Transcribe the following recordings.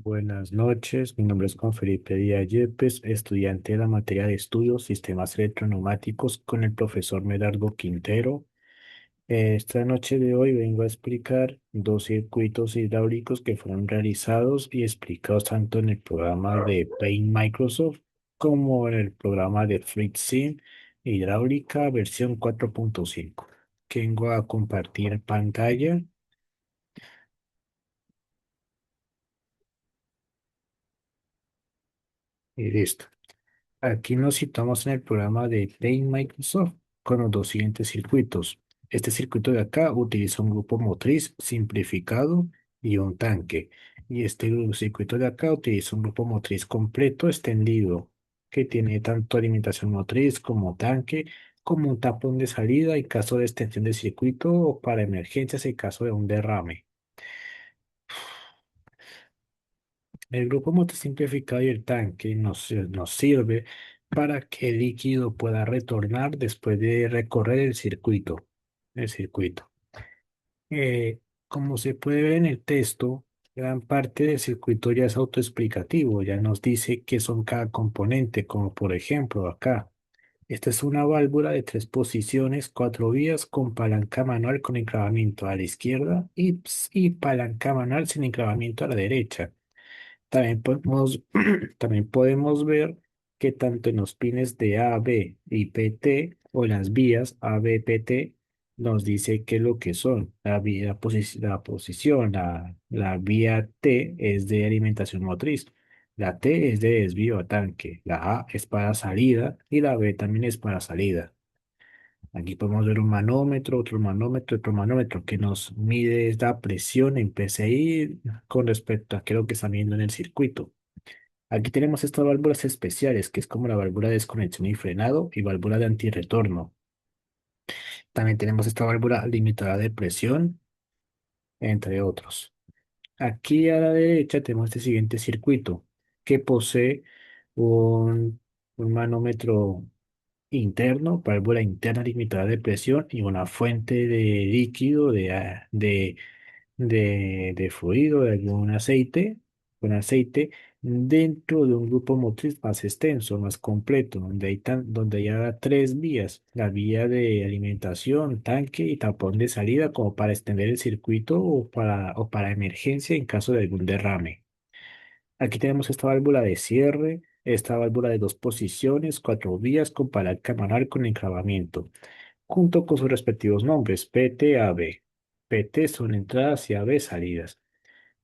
Buenas noches, mi nombre es Juan Felipe Díaz Yepes, estudiante de la materia de estudios Sistemas Electroneumáticos con el profesor Medardo Quintero. Esta noche de hoy vengo a explicar dos circuitos hidráulicos que fueron realizados y explicados tanto en el programa de Paint Microsoft como en el programa de FluidSim Hidráulica versión 4.5. Vengo a compartir pantalla y listo. Aquí nos situamos en el programa de Paint Microsoft con los dos siguientes circuitos. Este circuito de acá utiliza un grupo motriz simplificado y un tanque. Y este circuito de acá utiliza un grupo motriz completo extendido que tiene tanto alimentación motriz como tanque, como un tapón de salida en caso de extensión de circuito o para emergencias en caso de un derrame. El grupo multisimplificado y el tanque nos sirve para que el líquido pueda retornar después de recorrer el circuito. Como se puede ver en el texto, gran parte del circuito ya es autoexplicativo, ya nos dice qué son cada componente, como por ejemplo acá. Esta es una válvula de tres posiciones, cuatro vías con palanca manual con enclavamiento a la izquierda y palanca manual sin enclavamiento a la derecha. También podemos ver que tanto en los pines de A, B y PT o en las vías A, B, PT nos dice qué es lo que son. La posición, la vía T es de alimentación motriz, la T es de desvío a tanque, la A es para salida y la B también es para salida. Aquí podemos ver un manómetro, otro manómetro que nos mide la presión en PSI con respecto a qué es lo que está midiendo en el circuito. Aquí tenemos estas válvulas especiales, que es como la válvula de desconexión y frenado y válvula de antirretorno. También tenemos esta válvula limitadora de presión, entre otros. Aquí a la derecha tenemos este siguiente circuito, que posee un, un manómetro interno, válvula interna limitada de presión y una fuente de líquido de fluido, de algún aceite, con aceite, dentro de un grupo motriz más extenso, más completo, donde hay ahora tres vías, la vía de alimentación, tanque y tapón de salida, como para extender el circuito o para emergencia en caso de algún derrame. Aquí tenemos esta válvula de cierre, esta válvula de dos posiciones, cuatro vías con palanca manual con enclavamiento, junto con sus respectivos nombres, PT, AB. PT son entradas y AB salidas.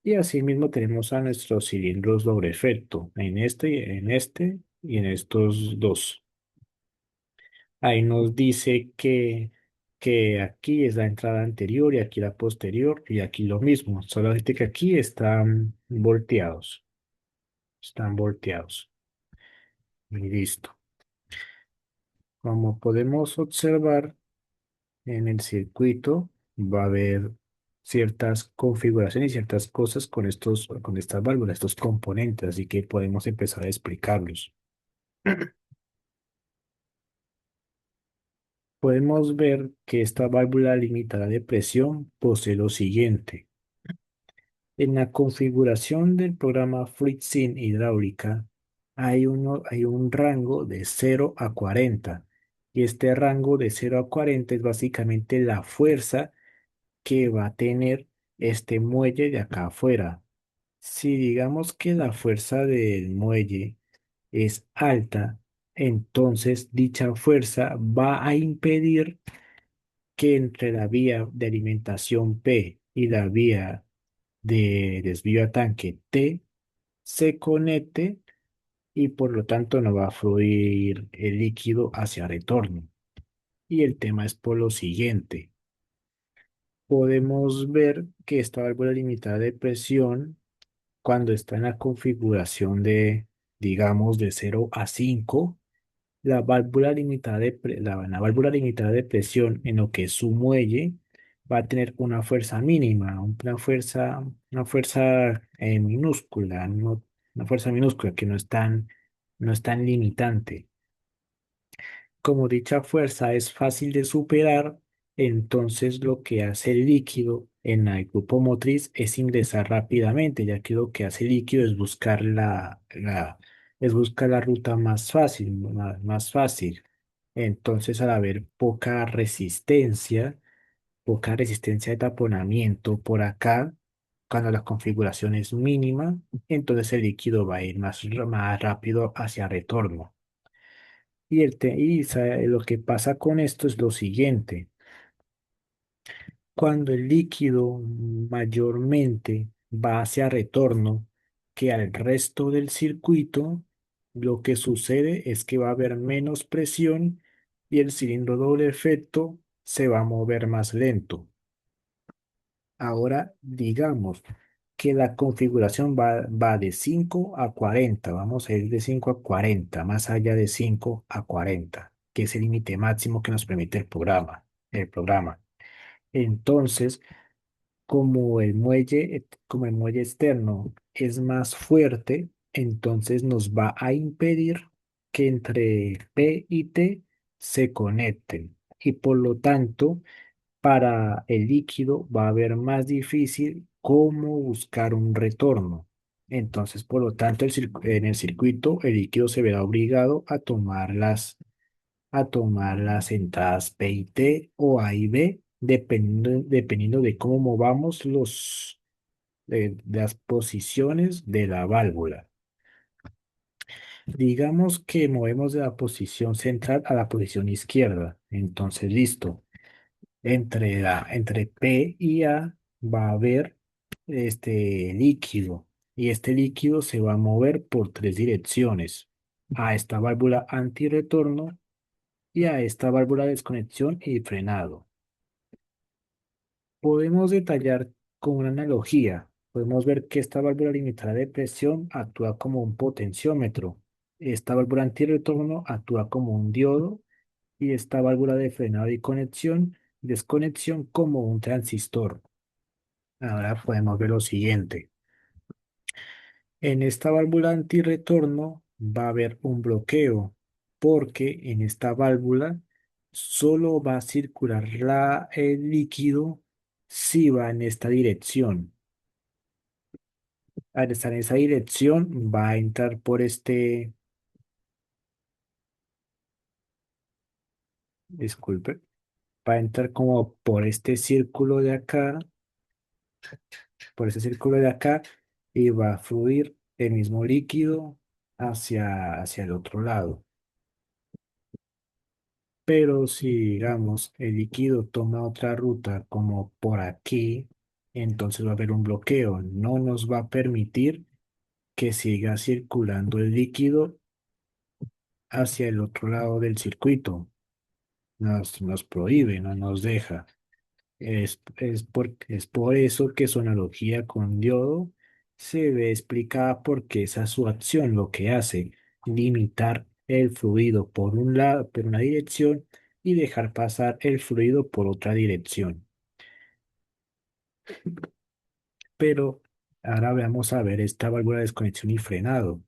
Y asimismo tenemos a nuestros cilindros doble efecto, en este y en estos dos. Ahí nos dice que aquí es la entrada anterior y aquí la posterior y aquí lo mismo, solamente que aquí están volteados y listo. Como podemos observar en el circuito, va a haber ciertas configuraciones y ciertas cosas con estas válvulas, estos componentes, así que podemos empezar a explicarlos. Podemos ver que esta válvula limitada de presión posee lo siguiente. En la configuración del programa FluidSyn Hidráulica hay un rango de 0 a 40 y este rango de 0 a 40 es básicamente la fuerza que va a tener este muelle de acá afuera. Si digamos que la fuerza del muelle es alta, entonces dicha fuerza va a impedir que entre la vía de alimentación P y la vía de desvío a tanque T se conecte y por lo tanto no va a fluir el líquido hacia retorno. Y el tema es por lo siguiente. Podemos ver que esta válvula limitada de presión, cuando está en la configuración digamos, de 0 a 5, la válvula limitada de presión en lo que es su muelle va a tener una fuerza mínima, una fuerza minúscula, una fuerza minúscula que no es tan limitante. Como dicha fuerza es fácil de superar, entonces lo que hace el líquido en el grupo motriz es ingresar rápidamente, ya que lo que hace el líquido es buscar es buscar la ruta más fácil, más fácil. Entonces, al haber poca resistencia de taponamiento por acá, cuando la configuración es mínima, entonces el líquido va a ir más rápido hacia retorno. Lo que pasa con esto es lo siguiente. Cuando el líquido mayormente va hacia retorno que al resto del circuito, lo que sucede es que va a haber menos presión y el cilindro doble efecto se va a mover más lento. Ahora digamos que la configuración va de 5 a 40. Vamos a ir de 5 a 40, más allá de 5 a 40, que es el límite máximo que nos permite el programa. Entonces, como el muelle externo es más fuerte, entonces nos va a impedir que entre P y T se conecten. Y por lo tanto, para el líquido va a ver más difícil cómo buscar un retorno. Entonces, por lo tanto, en el circuito, el líquido se verá obligado a tomar las entradas P y T o A y B, dependiendo de cómo movamos las posiciones de la válvula. Digamos que movemos de la posición central a la posición izquierda. Entonces, listo. Entre P y A va a haber este líquido y este líquido se va a mover por tres direcciones: a esta válvula antirretorno y a esta válvula de desconexión y frenado. Podemos detallar con una analogía. Podemos ver que esta válvula limitadora de presión actúa como un potenciómetro. Esta válvula antirretorno actúa como un diodo y esta válvula de frenado y desconexión como un transistor. Ahora podemos ver lo siguiente. En esta válvula antirretorno va a haber un bloqueo porque en esta válvula solo va a circular el líquido si va en esta dirección. Al estar en esa dirección va a entrar por disculpe, va a entrar como por este círculo de acá, por ese círculo de acá y va a fluir el mismo líquido hacia el otro lado. Pero si, digamos, el líquido toma otra ruta como por aquí, entonces va a haber un bloqueo. No nos va a permitir que siga circulando el líquido hacia el otro lado del circuito. Nos prohíbe, no nos deja. Es por eso que su analogía con diodo se ve explicada porque esa es su acción, lo que hace, limitar el fluido por una dirección y dejar pasar el fluido por otra dirección. Pero ahora vamos a ver esta válvula de desconexión y frenado.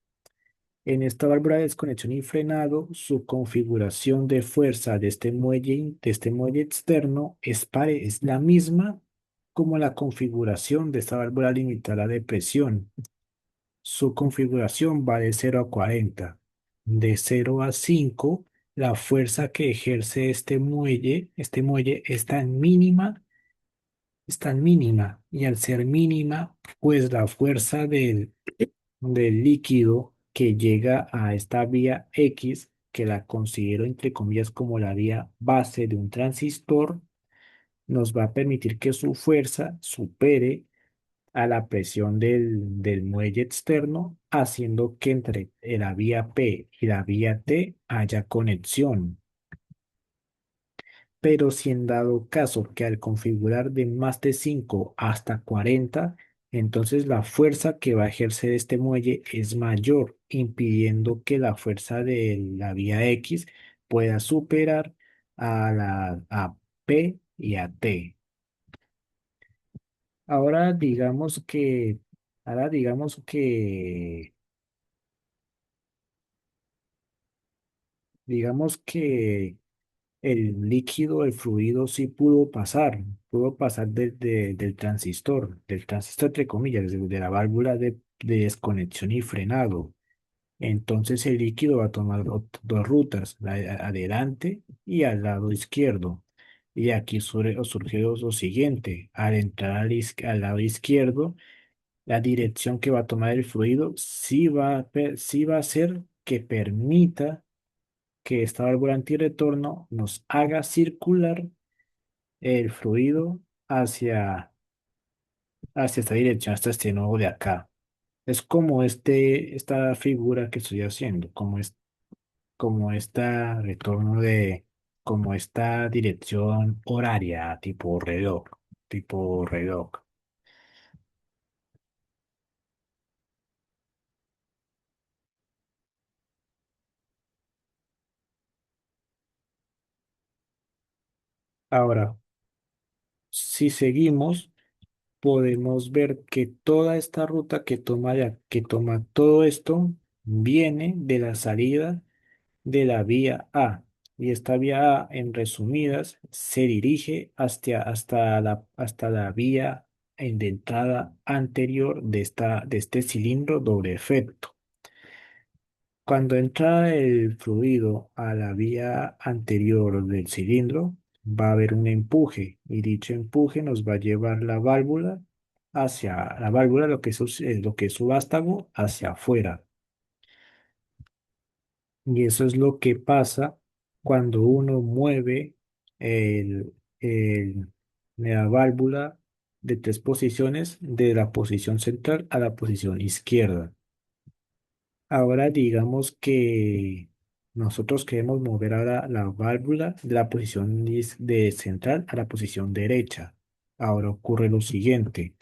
En esta válvula de desconexión y frenado, su configuración de fuerza de este muelle externo es la misma como la configuración de esta válvula limitada de presión. Su configuración va de 0 a 40. De 0 a 5, la fuerza que ejerce este muelle es tan mínima, y al ser mínima, pues la fuerza del líquido que llega a esta vía X, que la considero entre comillas como la vía base de un transistor, nos va a permitir que su fuerza supere a la presión del muelle externo, haciendo que entre la vía P y la vía T haya conexión. Pero si en dado caso que al configurar de más de 5 hasta 40, entonces la fuerza que va a ejercer este muelle es mayor, impidiendo que la fuerza de la vía X pueda superar a P y a T. Ahora digamos que, ahora digamos que, digamos que el líquido, el fluido sí pudo pasar del transistor entre comillas, de la válvula de desconexión y frenado. Entonces el líquido va a tomar dos rutas, adelante y al lado izquierdo. Y aquí surge lo siguiente, al entrar al lado izquierdo, la dirección que va a tomar el fluido sí va a ser que permita que esta válvula antirretorno nos haga circular el fluido hacia, hacia esta dirección, hasta este nodo de acá. Es como esta figura que estoy haciendo, como esta retorno como esta dirección horaria, tipo reloj. Ahora, si seguimos, podemos ver que toda esta ruta que toma todo esto viene de la salida de la vía A. Y esta vía A, en resumidas, se dirige hasta la vía de entrada anterior de este cilindro doble efecto. Cuando entra el fluido a la vía anterior del cilindro, va a haber un empuje y dicho empuje nos va a llevar la válvula hacia la válvula, lo que es su vástago, hacia afuera. Y eso es lo que pasa cuando uno mueve la válvula de tres posiciones, de la posición central a la posición izquierda. Ahora digamos que nosotros queremos mover ahora la válvula de la posición de central a la posición derecha. Ahora ocurre lo siguiente.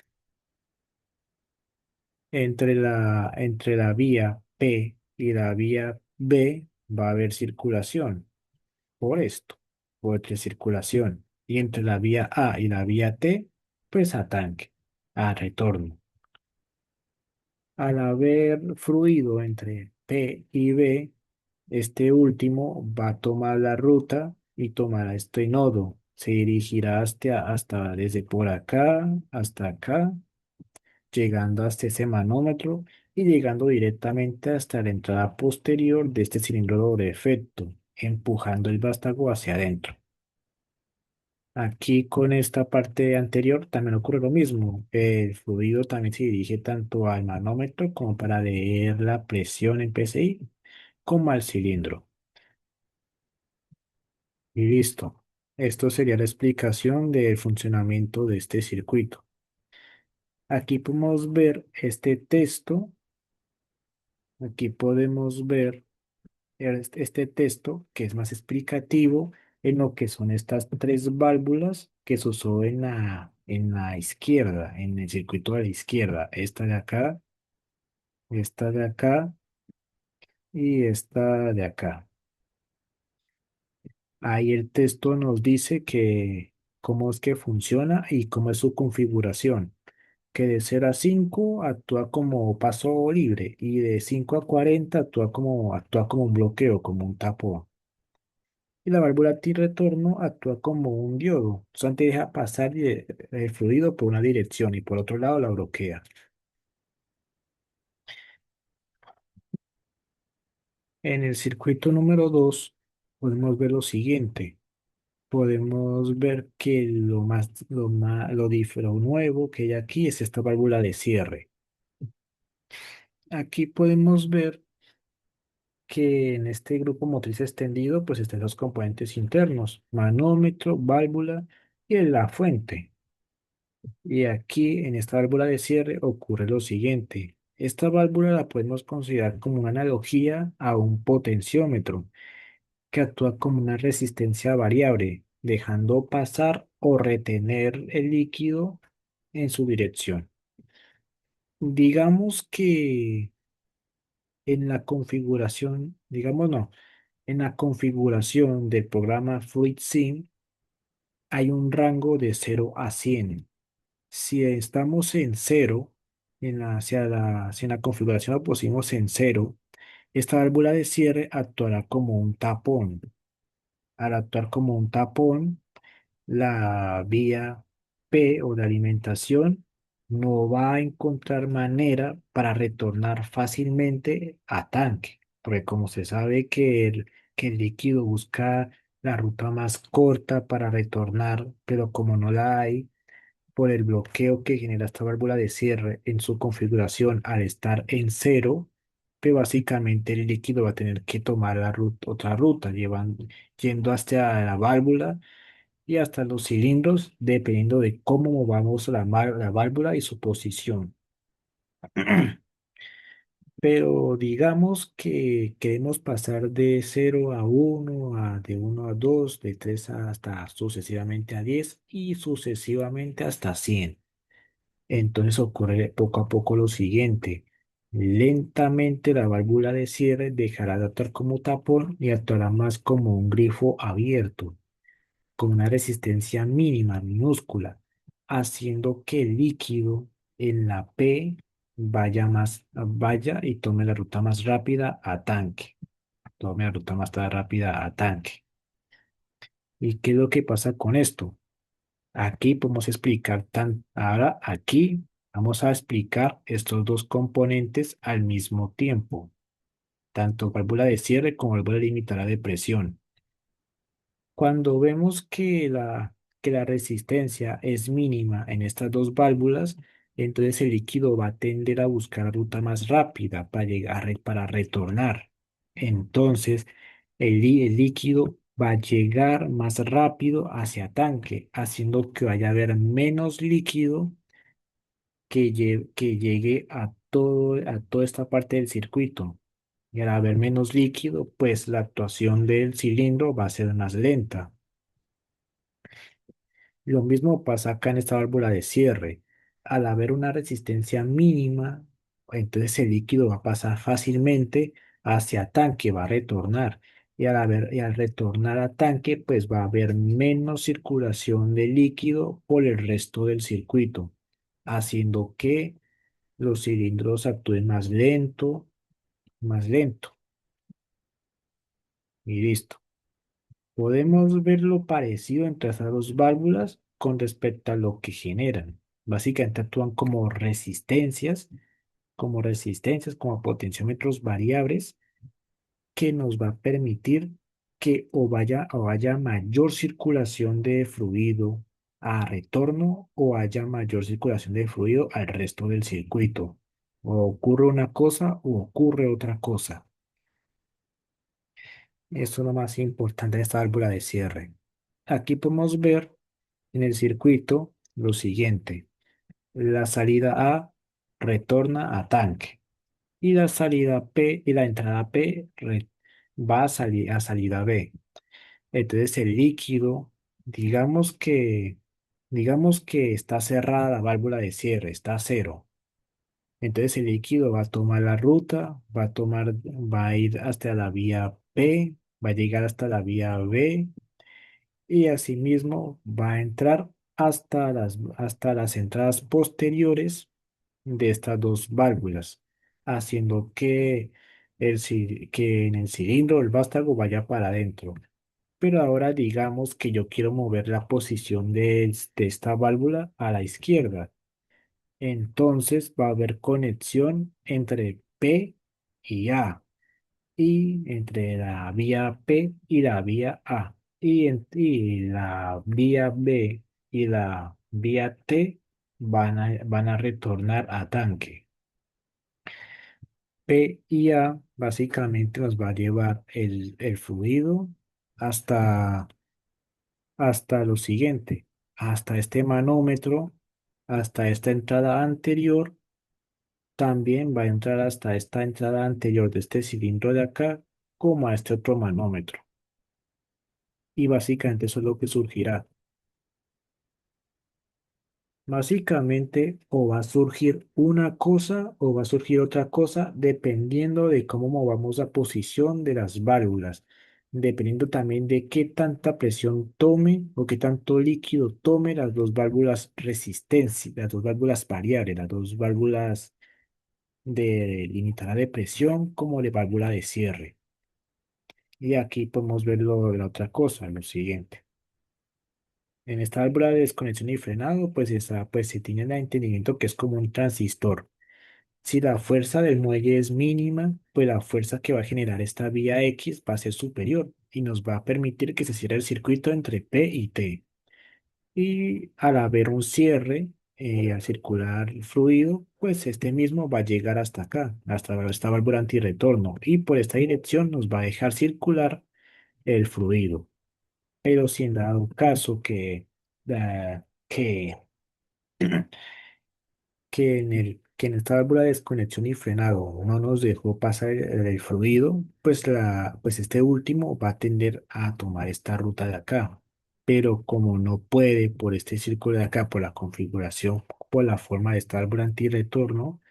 Entre la vía P y la vía B va a haber circulación. Por esto, por circulación. Y entre la vía A y la vía T, pues a tanque, a retorno. Al haber fluido entre P y B, este último va a tomar la ruta y tomará este nodo. Se dirigirá hasta desde por acá hasta acá, llegando hasta ese manómetro y llegando directamente hasta la entrada posterior de este cilindro doble efecto, empujando el vástago hacia adentro. Aquí con esta parte anterior también ocurre lo mismo. El fluido también se dirige tanto al manómetro como para leer la presión en PSI, como al cilindro. Y listo. Esto sería la explicación del funcionamiento de este circuito. Aquí podemos ver este texto. Aquí podemos ver este texto que es más explicativo en lo que son estas tres válvulas que se usó en la izquierda, en el circuito de la izquierda. Esta de acá y esta de acá. Ahí el texto nos dice que cómo es que funciona y cómo es su configuración. Que de 0 a 5 actúa como paso libre y de 5 a 40 actúa como un bloqueo, como un tapón. Y la válvula antirretorno actúa como un diodo. Solamente deja pasar el fluido por una dirección y por otro lado la bloquea. En el circuito número 2 podemos ver lo siguiente. Podemos ver que lo nuevo que hay aquí es esta válvula de cierre. Aquí podemos ver que en este grupo motriz extendido pues están los componentes internos, manómetro, válvula y la fuente. Y aquí en esta válvula de cierre ocurre lo siguiente. Esta válvula la podemos considerar como una analogía a un potenciómetro que actúa como una resistencia variable, dejando pasar o retener el líquido en su dirección. Digamos que en la configuración, digamos no, en la configuración del programa FluidSim hay un rango de 0 a 100. Si estamos en cero, si en la configuración lo pusimos en cero, esta válvula de cierre actuará como un tapón. al actuar como un tapón, la vía P o la alimentación no va a encontrar manera para retornar fácilmente a tanque, porque como se sabe que el líquido busca la ruta más corta para retornar, pero como no la hay, por el bloqueo que genera esta válvula de cierre en su configuración al estar en cero, pues básicamente el líquido va a tener que tomar otra ruta, yendo hasta la válvula y hasta los cilindros, dependiendo de cómo movamos la válvula y su posición. Pero digamos que queremos pasar de cero a uno, de uno a 2, de 3 hasta sucesivamente a 10 y sucesivamente hasta 100. Entonces ocurre poco a poco lo siguiente. Lentamente la válvula de cierre dejará de actuar como tapón y actuará más como un grifo abierto, con una resistencia mínima, minúscula, haciendo que el líquido en la P vaya y tome la ruta más rápida a tanque. Tome la ruta más rápida a tanque. ¿Y qué es lo que pasa con esto? Aquí podemos explicar ahora aquí vamos a explicar estos dos componentes al mismo tiempo, tanto válvula de cierre como válvula limitadora de presión. Cuando vemos que la resistencia es mínima en estas dos válvulas, entonces el líquido va a tender a buscar la ruta más rápida para llegar, para retornar. Entonces, el líquido va a llegar más rápido hacia tanque, haciendo que vaya a haber menos líquido que llegue a toda esta parte del circuito. Y al haber menos líquido, pues la actuación del cilindro va a ser más lenta. Lo mismo pasa acá en esta válvula de cierre. Al haber una resistencia mínima, entonces el líquido va a pasar fácilmente hacia tanque, va a retornar. Y al retornar a tanque, pues va a haber menos circulación de líquido por el resto del circuito, haciendo que los cilindros actúen más lento. Y listo. Podemos ver lo parecido entre esas dos válvulas con respecto a lo que generan. Básicamente actúan como resistencias, como potenciómetros variables que nos va a permitir que o haya mayor circulación de fluido a retorno o haya mayor circulación de fluido al resto del circuito. O ocurre una cosa o ocurre otra cosa. Esto es lo más importante de esta válvula de cierre. Aquí podemos ver en el circuito lo siguiente. La salida A retorna a tanque y la salida P y la entrada va a salida B. Entonces el líquido, digamos que está cerrada la válvula de cierre, está a cero. Entonces el líquido va a tomar la ruta, va a ir hasta la vía P, va a llegar hasta la vía B y asimismo va a entrar hasta las entradas posteriores de estas dos válvulas, haciendo que en el cilindro el vástago vaya para adentro. Pero ahora digamos que yo quiero mover la posición de esta válvula a la izquierda. Entonces va a haber conexión entre P y A y entre la vía P y la vía A. Y la vía B y la vía T van a retornar a tanque. P y A básicamente nos va a llevar el fluido hasta, hasta lo siguiente, hasta este manómetro, hasta esta entrada anterior. También va a entrar hasta esta entrada anterior de este cilindro de acá, como a este otro manómetro. Y básicamente eso es lo que surgirá. Básicamente o va a surgir una cosa o va a surgir otra cosa dependiendo de cómo movamos la posición de las válvulas, dependiendo también de qué tanta presión tome o qué tanto líquido tome las dos válvulas resistencia, las dos válvulas variables, las dos válvulas de limitadora de presión como de válvula de cierre. Y aquí podemos ver la otra cosa, lo siguiente. En esta válvula de desconexión y frenado, pues se tiene el entendimiento que es como un transistor. Si la fuerza del muelle es mínima, pues la fuerza que va a generar esta vía X va a ser superior y nos va a permitir que se cierre el circuito entre P y T. Y al haber un cierre, al circular el fluido, pues este mismo va a llegar hasta acá, hasta esta válvula antirretorno, y por esta dirección nos va a dejar circular el fluido. Pero si en dado caso que que en esta válvula de desconexión y frenado no nos dejó pasar el fluido, pues este último va a tender a tomar esta ruta de acá. Pero como no puede por este círculo de acá, por la configuración, por la forma de esta válvula antirretorno,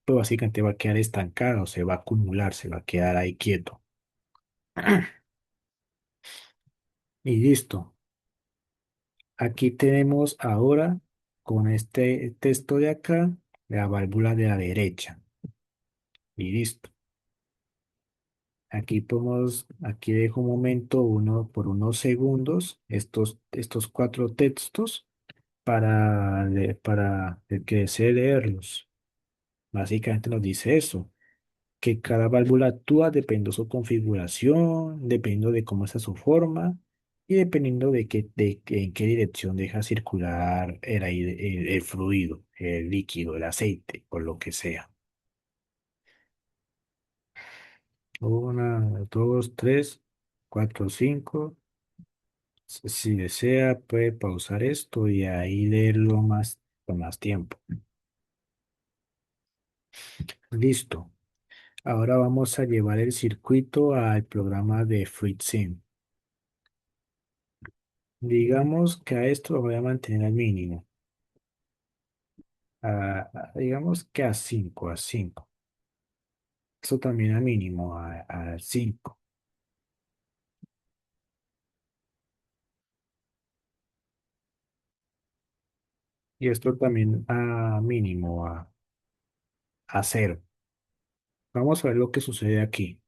pues básicamente va a quedar estancado, se va a acumular, se va a quedar ahí quieto. Y listo. Aquí tenemos ahora con este texto de acá la válvula de la derecha. Y listo. Aquí dejo un momento, por unos segundos, estos cuatro textos para el que desee leerlos. Básicamente nos dice eso, que cada válvula actúa dependiendo de su configuración, dependiendo de cómo está su forma y dependiendo en qué dirección deja circular el fluido, el líquido, el aceite o lo que sea. Una, dos, tres, cuatro, cinco. Si desea, puede pausar esto y ahí leerlo más con más tiempo. Listo. Ahora vamos a llevar el circuito al programa de FluidSim. Digamos que a esto lo voy a mantener al mínimo. Digamos que a cinco. Esto también al mínimo, a 5. Y esto también a mínimo, a 0. Vamos a ver lo que sucede aquí.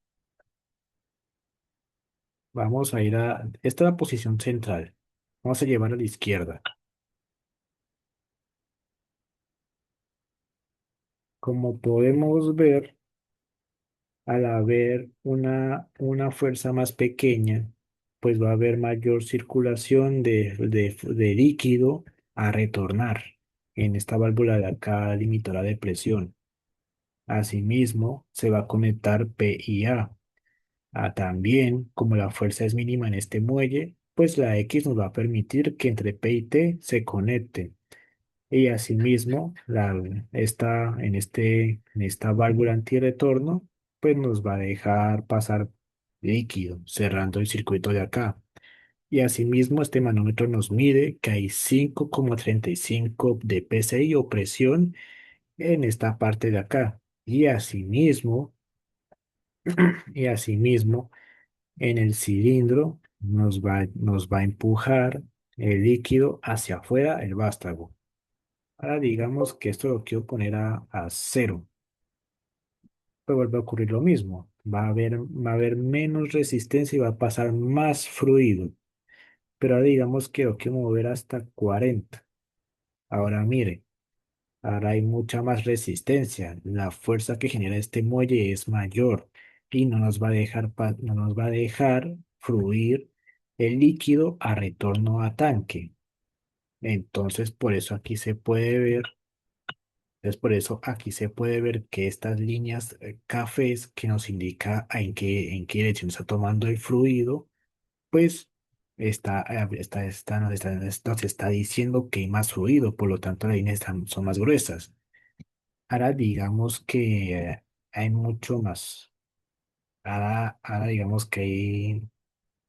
Vamos a ir a... Esta es la posición central. Vamos a llevar a la izquierda. Como podemos ver, al haber una fuerza más pequeña, pues va a haber mayor circulación de líquido a retornar en esta válvula de acá limitada de presión. Asimismo, se va a conectar P y A. También, como la fuerza es mínima en este muelle, pues la X nos va a permitir que entre P y T se conecten. Y asimismo, en esta válvula antirretorno, pues nos va a dejar pasar líquido, cerrando el circuito de acá. Y asimismo, este manómetro nos mide que hay 5,35 de PSI o presión en esta parte de acá. Y asimismo, en el cilindro nos va a empujar el líquido hacia afuera, el vástago. Ahora digamos que esto lo quiero poner a 0. Pues vuelve a ocurrir lo mismo. Va a haber menos resistencia y va a pasar más fluido. Pero ahora digamos que lo quiero mover hasta 40. Ahora mire, ahora hay mucha más resistencia. La fuerza que genera este muelle es mayor y no nos va a dejar fluir el líquido a retorno a tanque. Entonces, por eso aquí se puede ver Entonces, por eso aquí se puede ver que estas líneas cafés que nos indica en qué dirección está tomando el fluido, pues nos está diciendo que hay más fluido, por lo tanto las líneas son más gruesas. Ahora digamos que hay mucho más. Ahora digamos que hay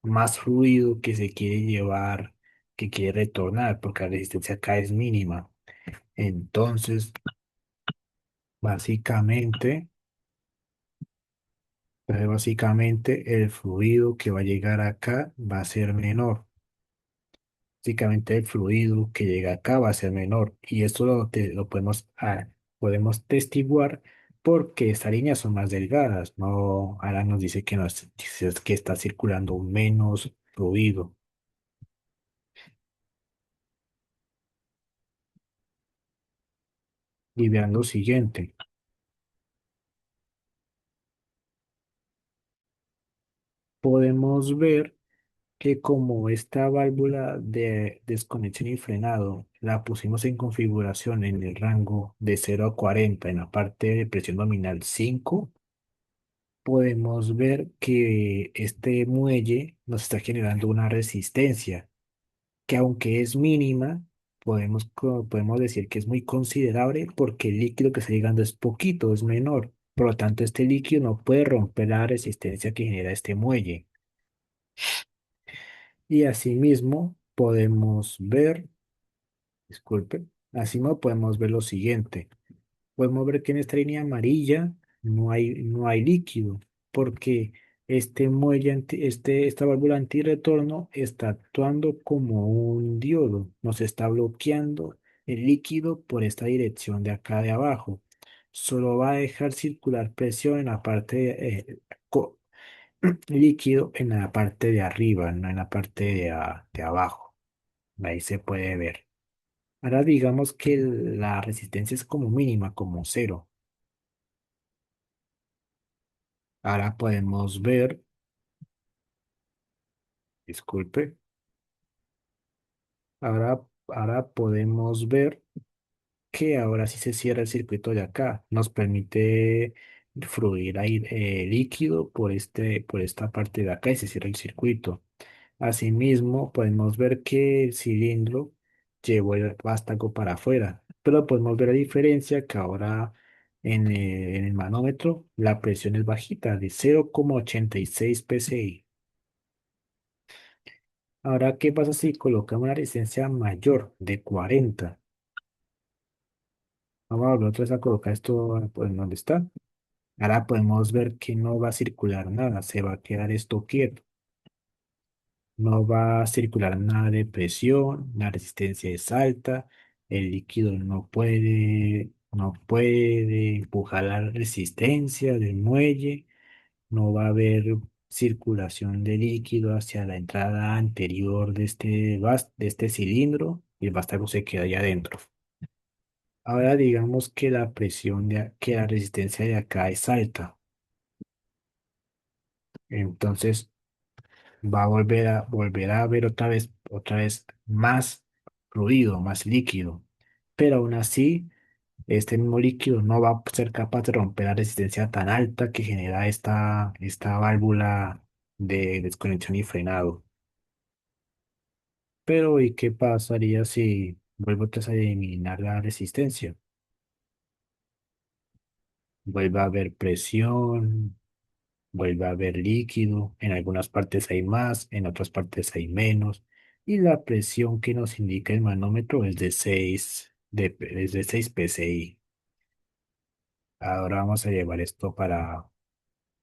más fluido que se quiere llevar, que quiere retornar, porque la resistencia acá es mínima. Entonces, básicamente... Básicamente el fluido que va a llegar acá va a ser menor. Básicamente el fluido que llega acá va a ser menor. Y esto lo podemos testiguar porque estas líneas son más delgadas, no, ahora nos dice que, que está circulando menos fluido. Y vean lo siguiente, podemos ver que como esta válvula de desconexión y frenado la pusimos en configuración en el rango de 0 a 40 en la parte de presión nominal 5, podemos ver que este muelle nos está generando una resistencia que aunque es mínima, podemos decir que es muy considerable porque el líquido que está llegando es poquito, es menor. Por lo tanto, este líquido no puede romper la resistencia que genera este muelle. Y asimismo podemos ver, disculpe, asimismo podemos ver lo siguiente. Podemos ver que en esta línea amarilla no hay líquido, porque esta válvula antirretorno está actuando como un diodo, nos está bloqueando el líquido por esta dirección de acá de abajo. Solo va a dejar circular presión en la parte líquido en la parte de arriba, no en la parte de abajo. Ahí se puede ver. Ahora digamos que la resistencia es como mínima, como cero. Ahora podemos ver, disculpe, ahora podemos ver que ahora sí se cierra el circuito de acá. Nos permite fluir aire, líquido por esta parte de acá y se cierra el circuito. Asimismo, podemos ver que el cilindro llevó el vástago para afuera, pero podemos ver la diferencia que ahora en el manómetro la presión es bajita, de 0,86 psi. Ahora, ¿qué pasa si colocamos una resistencia mayor de 40? Vamos a volver otra vez a colocar esto en donde está. Ahora podemos ver que no va a circular nada, se va a quedar esto quieto. No va a circular nada de presión, la resistencia es alta, el líquido no puede empujar la resistencia del muelle, no va a haber circulación de líquido hacia la entrada anterior de este cilindro y el vástago se queda allá adentro. Ahora digamos que que la resistencia de acá es alta, entonces va a volver a haber otra vez más fluido, más líquido, pero aún así este mismo líquido no va a ser capaz de romper la resistencia tan alta que genera esta válvula de desconexión y frenado. Pero ¿y qué pasaría si vuelvo otra vez a eliminar la resistencia? Vuelve a haber presión, vuelve a haber líquido, en algunas partes hay más, en otras partes hay menos, y la presión que nos indica el manómetro es de 6 psi. Ahora vamos a llevar esto para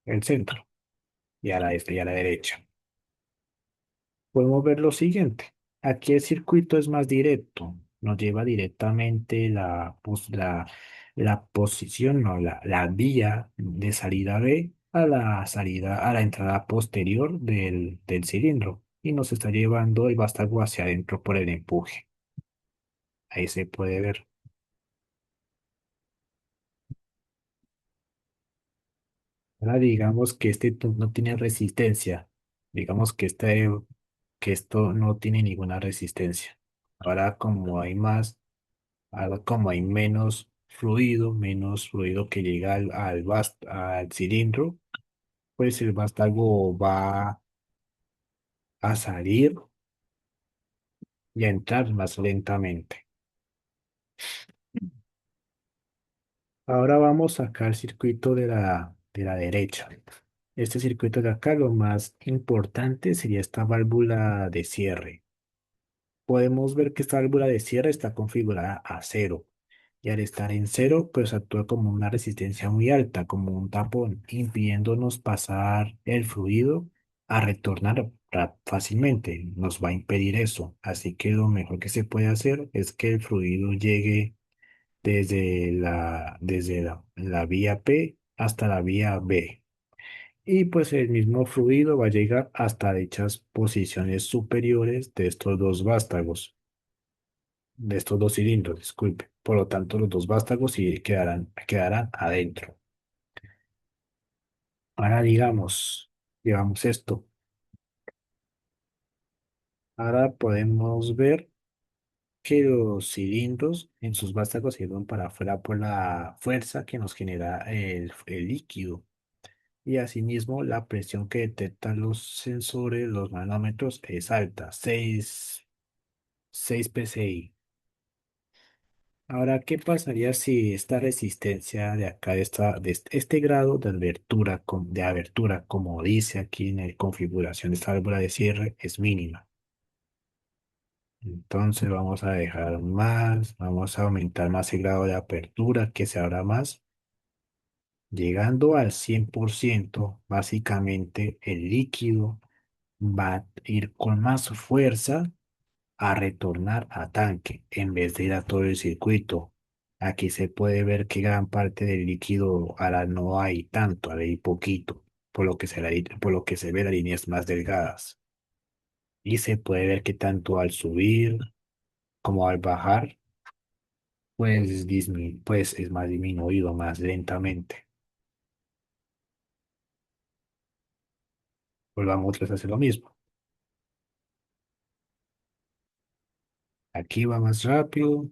el centro y a la este y a la derecha. Podemos ver lo siguiente. Aquí el circuito es más directo, nos lleva directamente la posición, no, la vía de salida B a la entrada posterior del cilindro y nos está llevando el vástago hacia adentro por el empuje. Ahí se puede ver. Ahora digamos que no tiene resistencia. Digamos que esto no tiene ninguna resistencia. Ahora como hay menos fluido que llega al cilindro, pues el vástago va a salir y a entrar más lentamente. Ahora vamos acá al circuito de la derecha. Este circuito de acá, lo más importante sería esta válvula de cierre. Podemos ver que esta válvula de cierre está configurada a cero. Y al estar en cero, pues actúa como una resistencia muy alta, como un tapón, impidiéndonos pasar el fluido a retornar fácilmente. Nos va a impedir eso. Así que lo mejor que se puede hacer es que el fluido llegue la vía P hasta la vía B. Y pues el mismo fluido va a llegar hasta dichas posiciones superiores de estos dos vástagos, de estos dos cilindros, disculpe. Por lo tanto, los dos vástagos sí quedarán adentro. Ahora digamos esto. Ahora podemos ver que los cilindros en sus vástagos sirven para afuera por la fuerza que nos genera el líquido. Y asimismo, la presión que detectan los sensores, los manómetros, es alta, 6 psi. Ahora, ¿qué pasaría si esta resistencia de acá, este grado de abertura, de abertura, como dice aquí en la configuración de esta válvula de cierre, es mínima? Entonces vamos a dejar más, vamos a aumentar más el grado de apertura, que se abra más. Llegando al 100%, básicamente el líquido va a ir con más fuerza a retornar a tanque en vez de ir a todo el circuito. Aquí se puede ver que gran parte del líquido ahora no hay tanto, ahora hay poquito, por lo que se ve las líneas más delgadas. Y se puede ver que tanto al subir como al bajar, pues es más disminuido, más lentamente. Volvamos otra vez a hacer lo mismo. Aquí va más rápido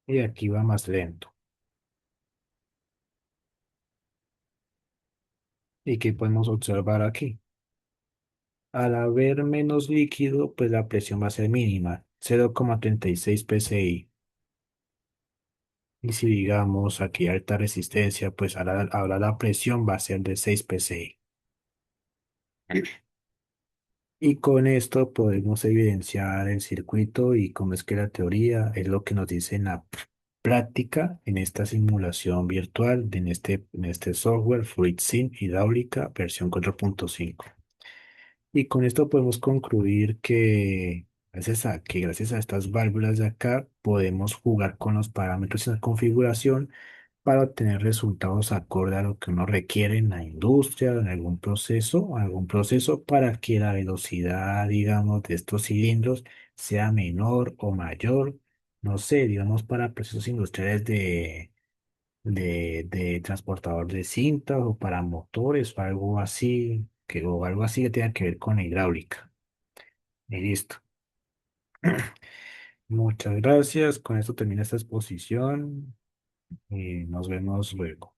y aquí va más lento. ¿Y qué podemos observar aquí? Al haber menos líquido, pues la presión va a ser mínima, 0,36 psi. Y si digamos aquí alta resistencia, pues ahora la presión va a ser de 6 psi. Y con esto podemos evidenciar el circuito y cómo es que la teoría es lo que nos dice en la práctica, en esta simulación virtual, en este software FluidSim Hidráulica versión 4.5. Y con esto podemos concluir que gracias a estas válvulas de acá podemos jugar con los parámetros en la configuración para obtener resultados acorde a lo que uno requiere en la industria, en algún proceso para que la velocidad, digamos, de estos cilindros sea menor o mayor, no sé, digamos, para procesos industriales de transportador de cintas o para motores o algo así que tenga que ver con la hidráulica. Y listo. Muchas gracias. Con esto termina esta exposición y nos vemos luego.